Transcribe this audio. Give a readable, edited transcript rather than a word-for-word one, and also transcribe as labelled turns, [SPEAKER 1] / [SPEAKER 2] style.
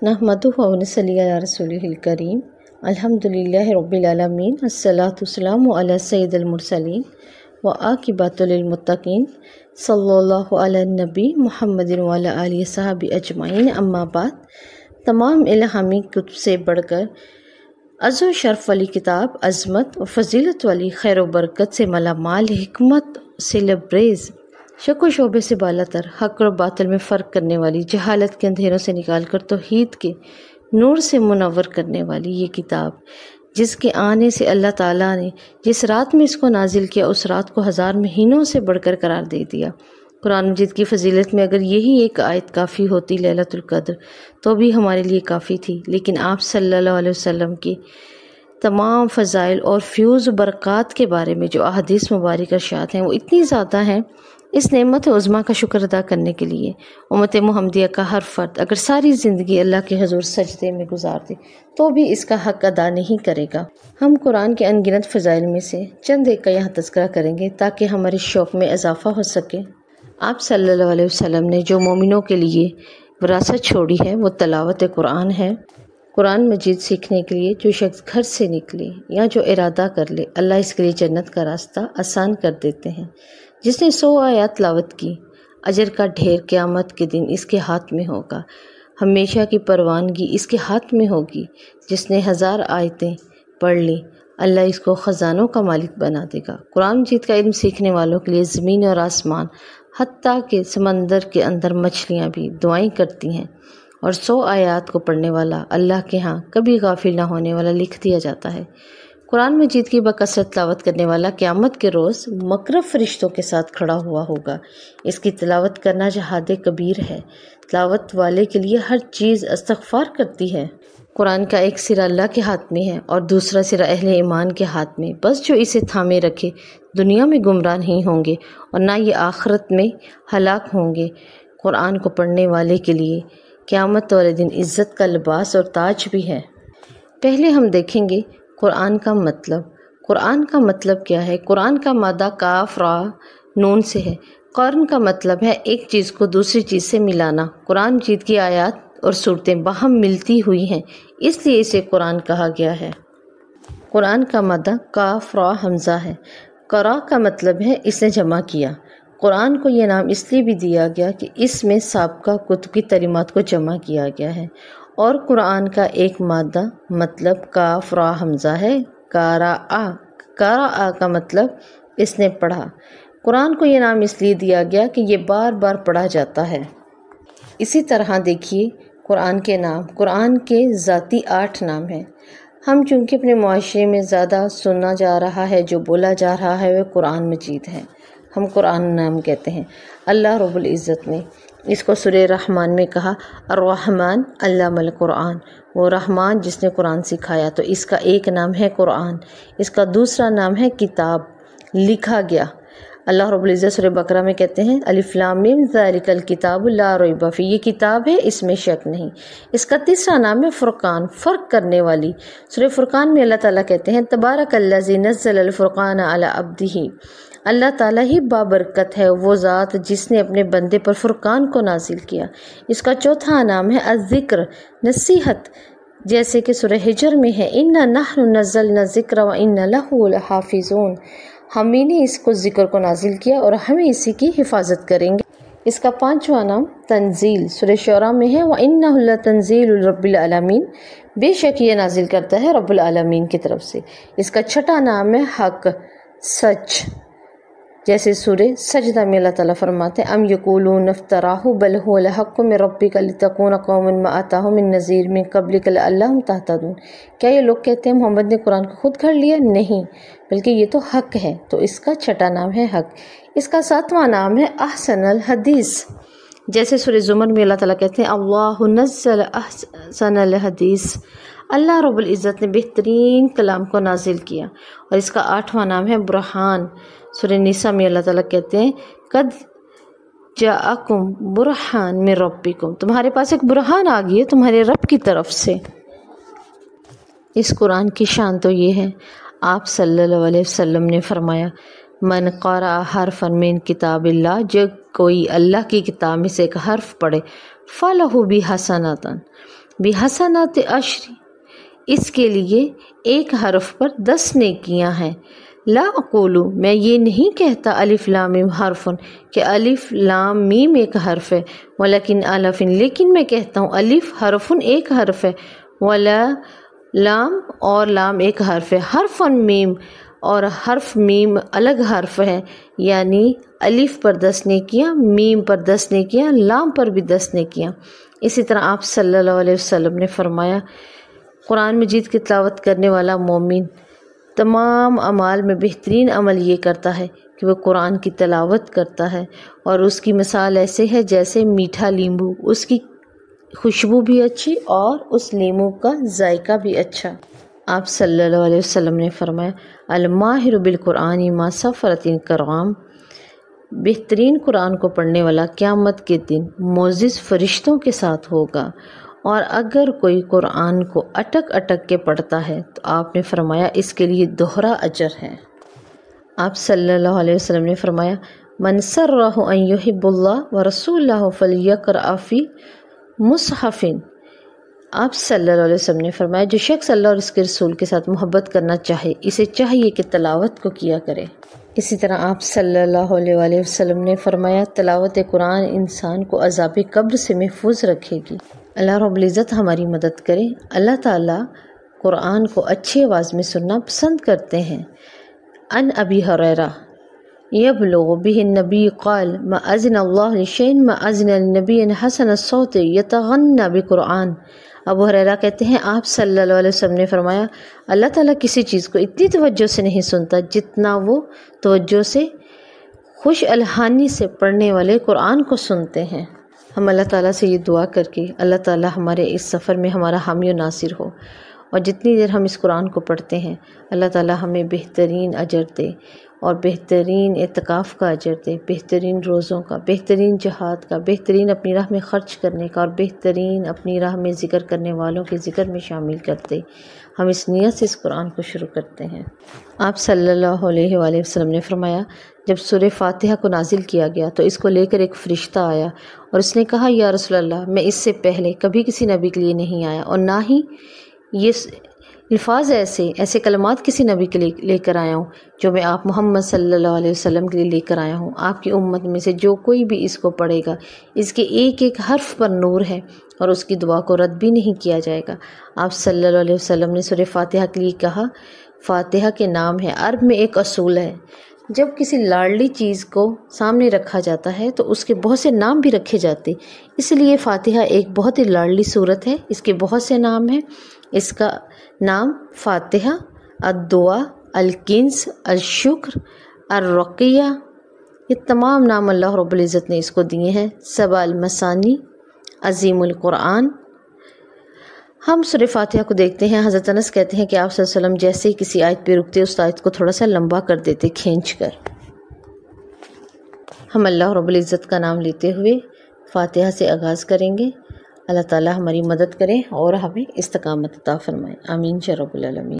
[SPEAKER 1] نحمدہ و نصلی علی رسولہ الکریم الحمدللہ رب العالمین الصلاۃ والسلام علی سید المرسلین وعاقبۃ للمتقین صلی اللہ علی النبی محمد وعلی آلہ وصحبہ اجمعین، اما بعد۔ تمام الہامی کتب سے بڑھ کر عز و شرف والی کتاب، عظمت و فضیلت والی، خیر و برکت سے مالا مال، حکمت سے لبریز، شک و شعبے سے بالا تر، حق اور باطل میں فرق کرنے والی، جہالت کے اندھیروں سے نکال کر توحید کے نور سے منور کرنے والی یہ کتاب، جس کے آنے سے اللہ تعالیٰ نے جس رات میں اس کو نازل کیا، اس رات کو 1000 مہینوں سے بڑھ کر قرار دے دیا۔ قرآن مجید کی فضیلت میں اگر یہی ایک آیت کافی ہوتی، لیلۃ القدر، تو بھی ہمارے لیے کافی تھی، لیکن آپ صلی اللہ علیہ وسلم کی تمام فضائل اور فیوز و برکات کے بارے میں جو احادیث مبارک ارشاد ہیں، وہ اتنی زیادہ ہیں۔ اس نعمت عظمیٰ کا شکر ادا کرنے کے لیے امت محمدیہ کا ہر فرد اگر ساری زندگی اللہ کے حضور سجدے میں گزار دے تو بھی اس کا حق ادا نہیں کرے گا۔ ہم قرآن کے ان گنت فضائل میں سے چند ایک کا یہاں تذکرہ کریں گے تاکہ ہمارے شوق میں اضافہ ہو سکے۔ آپ صلی اللہ علیہ وسلم نے جو مومنوں کے لیے وراثت چھوڑی ہے وہ تلاوت قرآن ہے۔ قرآن مجید سیکھنے کے لیے جو شخص گھر سے نکلے یا جو ارادہ کر لے، اللہ اس کے لیے جنت کا راستہ آسان کر دیتے ہیں۔ جس نے 100 آیات تلاوت کی، اجر کا ڈھیر قیامت کے دن اس کے ہاتھ میں ہوگا، ہمیشہ کی پروانگی اس کے ہاتھ میں ہوگی۔ جس نے 1000 آیتیں پڑھ لی، اللہ اس کو خزانوں کا مالک بنا دے گا۔ قرآن مجید کا علم سیکھنے والوں کے لیے زمین اور آسمان، حتیٰ کہ سمندر کے اندر مچھلیاں بھی دعائیں کرتی ہیں، اور 100 آیات کو پڑھنے والا اللہ کے ہاں کبھی غافل نہ ہونے والا لکھ دیا جاتا ہے۔ قرآن مجید کی بکثرت تلاوت کرنے والا قیامت کے روز مقرب فرشتوں کے ساتھ کھڑا ہوا ہوگا۔ اس کی تلاوت کرنا جہاد کبیر ہے۔ تلاوت والے کے لیے ہر چیز استغفار کرتی ہے۔ قرآن کا ایک سرا اللہ کے ہاتھ میں ہے اور دوسرا سرا اہل ایمان کے ہاتھ میں۔ بس جو اسے تھامے رکھے دنیا میں گمراہ نہیں ہوں گے اور نہ یہ آخرت میں ہلاک ہوں گے۔ قرآن کو پڑھنے والے کے لیے قیامت والے دن عزت کا لباس اور تاج بھی ہے۔ پہلے ہم دیکھیں گے قرآن کا مطلب۔ قرآن کا مطلب کیا ہے؟ قرآن کا مادہ کاف را نون سے ہے۔ قرن کا مطلب ہے ایک چیز کو دوسری چیز سے ملانا۔ قرآن مجید کی آیات اور صورتیں باہم ملتی ہوئی ہیں، اس لیے اسے قرآن کہا گیا ہے۔ قرآن کا مادہ کاف را حمزہ ہے۔ قرا کا مطلب ہے اس نے جمع کیا۔ قرآن کو یہ نام اس لیے بھی دیا گیا کہ اس میں سابقہ کتب کی تعلیمات کو جمع کیا گیا ہے، اور قرآن کا ایک مادہ مطلب کاف را حمزہ ہے۔ قرأ کا مطلب اس نے پڑھا۔ قرآن کو یہ نام اس لیے دیا گیا کہ یہ بار بار پڑھا جاتا ہے۔ اسی طرح دیکھیے قرآن کے نام۔ قرآن کے ذاتی 8 نام ہیں۔ ہم چونکہ اپنے معاشرے میں زیادہ سنا جا رہا ہے، جو بولا جا رہا ہے وہ قرآن مجید ہے، ہم قرآن نام کہتے ہیں۔ اللہ رب العزت نے اس کو سورہ رحمان میں کہا، الرحمن علم القرآن، وہ رحمان جس نے قرآن سکھایا۔ تو اس کا ایک نام ہے قرآن، اس کا دوسرا نام ہے کتاب، لکھا گیا۔ اللہ رب العزت سورہ بقرہ میں کہتے ہیں، الف لام میم ذالک الکتاب لا ریب فیہ، یہ کتاب ہے اس میں شک نہیں۔ اس کا تیسرا نام ہے فرقان، فرق کرنے والی۔ سورہ فرقان میں اللہ تعالیٰ کہتے ہیں، تبارک الذی نزل الفرقان علی عبدہ، اللہ تعالیٰ ہی بابرکت ہے وہ ذات جس نے اپنے بندے پر فرقان کو نازل کیا۔ اس کا چوتھا نام ہے الذکر، نصیحت، جیسے کہ سورہ ہجر میں ہے، انا نحن نزلنا الذکر وانا لہ لحافظون، ہم ہی نے اس کو ذکر کو نازل کیا اور ہمیں اسی کی حفاظت کریں گے۔ اس کا پانچواں نام تنزیل، سورہ شعراء میں ہے، وَإِنَّهُ لَتَنزِيلُ رَبِّ الْعَالَمِينَ، بے شک یہ نازل کرتا ہے رب العالمین کی طرف سے۔ اس کا چھٹا نام ہے حق، سچ، جیسے سورہ سجدہ میں اللہ تعالیٰ فرماتے ہیں، ام یقولون افتراہ بل هو الحق من ربک لتکون قوما ما آتاہم من نذیر من قبلک لعلہم تہتدون، کیا یہ لوگ کہتے ہیں محمد نے قرآن کو خود گھڑ لیا؟ نہیں، بلکہ یہ تو حق ہے۔ تو اس کا چھٹا نام ہے حق۔ اس کا ساتواں نام ہے احسن الحدیث، جیسے سورہ زمر میں اللہ تعالیٰ کہتے ہیں، اللہ نزل احسن الحدیث، اللہ رب العزت نے بہترین کلام کو نازل کیا۔ اور اس کا 8واں نام ہے برہان، سورہ نساء میں اللہ تعالیٰ کہتے ہیں، قد جاءکم برہان من ربکم، تمہارے پاس ایک برہان آ گئی ہے تمہارے رب کی طرف سے۔ اس قرآن کی شان تو یہ ہے، آپ صلی اللہ علیہ وسلم نے فرمایا، من قرأ حرفا من کتاب اللہ، جب کوئی اللہ کی کتاب میں سے ایک حرف پڑھے، فلہ بحسنۃ، بحسنات عشر، اس کے لیے ایک حرف پر 10 نیکیاں ہیں۔ لا اقول، میں یہ نہیں کہتا الف لام میم حرف، کہ الف لام میم ایک حرف ہے، ولیکن الف، لیکن میں کہتا ہوں الف حرف ایک حرف ہے، ولا لام اور لام ایک حرف ہے، حرف میم اور حرف میم الگ حرف ہے، یعنی الف پر 10 نیکیاں، میم پر 10 نیکیاں، لام پر بھی 10 نیکیاں۔ اسی طرح آپ صلی اللہ علیہ وسلم نے فرمایا قرآن مجید کی تلاوت کرنے والا مومن تمام اعمال میں بہترین عمل یہ کرتا ہے کہ وہ قرآن کی تلاوت کرتا ہے، اور اس کی مثال ایسے ہے جیسے میٹھا لیمبو، اس کی خوشبو بھی اچھی اور اس لیمو کا ذائقہ بھی اچھا۔ آپ صلی اللہ علیہ وسلم نے فرمایا الماہر بالقرآن ما سفرت کرام، بہترین قرآن کو پڑھنے والا قیامت کے دن معزز فرشتوں کے ساتھ ہوگا، اور اگر کوئی قرآن کو اٹک اٹک کے پڑھتا ہے تو آپ نے فرمایا اس کے لیے دوہرا اجر ہے۔ آپ صلی اللہ علیہ وسلم نے فرمایا من سرہ ان یحب اللہ ورسولہ فلیقرأ فی مصحف، آپ صلی اللہ علیہ وسلم نے فرمایا جو شخص اللہ اور اس کے رسول کے ساتھ محبت کرنا چاہے اسے چاہیے کہ تلاوت کو کیا کرے۔ اسی طرح آپ صلی اللہ علیہ وآلہ وسلم نے فرمایا تلاوت قرآن انسان کو عذاب قبر سے محفوظ رکھے گی۔ اللہ رب العزت ہماری مدد کرے۔ اللہ تعالیٰ قرآن کو اچھی آواز میں سننا پسند کرتے ہیں۔ ان ابی ہریرہ یبلغ به النبی قال ما اذن اللہ لشیء ما اذن للنبی حسن الصوت یتغنى بقرآن، ابو ہریرہ کہتے ہیں آپ صلی اللہ علیہ وسلم نے فرمایا اللہ تعالیٰ کسی چیز کو اتنی توجہ سے نہیں سنتا جتنا وہ توجہ سے خوش الحانی سے پڑھنے والے قرآن کو سنتے ہیں۔ ہم اللہ تعالیٰ سے یہ دعا کر کے اللہ تعالیٰ ہمارے اس سفر میں ہمارا حامی و ناصر ہو، اور جتنی دیر ہم اس قرآن کو پڑھتے ہیں اللہ تعالیٰ ہمیں بہترین اجر دے، اور بہترین اعتکاف کا اجر دے، بہترین روزوں کا، بہترین جہاد کا، بہترین اپنی راہ میں خرچ کرنے کا، اور بہترین اپنی راہ میں ذکر کرنے والوں کے ذکر میں شامل کر دے۔ ہم اس نیت سے اس قرآن کو شروع کرتے ہیں۔ آپ صلی اللہ علیہ وآلہ وسلم نے فرمایا جب سورہ فاتحہ کو نازل کیا گیا تو اس کو لے کر ایک فرشتہ آیا اور اس نے کہا یا رسول اللہ میں اس سے پہلے کبھی کسی نبی کے لیے نہیں آیا، اور نہ ہی یہ الفاظ ایسے کلمات کسی نبی کے لیے لے کر آیا ہوں جو میں آپ محمد صلی اللہ علیہ وسلم کے لیے لے کر آیا ہوں۔ آپ کی امت میں سے جو کوئی بھی اس کو پڑھے گا اس کے ایک ایک حرف پر نور ہے، اور اس کی دعا کو رد بھی نہیں کیا جائے گا۔ آپ صلی اللہ علیہ وسلم نے سورہ فاتحہ کے لیے کہا فاتحہ کے نام ہے، عرب میں ایک اصول ہے جب کسی لاڈلی چیز کو سامنے رکھا جاتا ہے تو اس کے بہت سے نام بھی رکھے جاتے، اس لیے فاتحہ ایک بہت ہی لاڈلی صورت ہے، اس کے بہت سے نام ہیں۔ اس کا نام فاتحہ، الدعا، الکنز، الشکر، الرقیہ، یہ تمام نام اللہ رب العزت نے اس کو دیے ہیں۔ سبع المثانی، عظیم القرآن۔ ہم سورہ فاتحہ کو دیکھتے ہیں، حضرت انس کہتے ہیں کہ آپ صلی اللہ علیہ وسلم جیسے ہی کسی آیت پہ رکتے اس آیت کو تھوڑا سا لمبا کر دیتے کھینچ کر۔ ہم اللہ رب العزت کا نام لیتے ہوئے فاتحہ سے آغاز کریں گے۔ اللہ تعالی ہماری مدد کرے اور ہمیں استقامت عطا فرمائے، آمین یا رب العالمین۔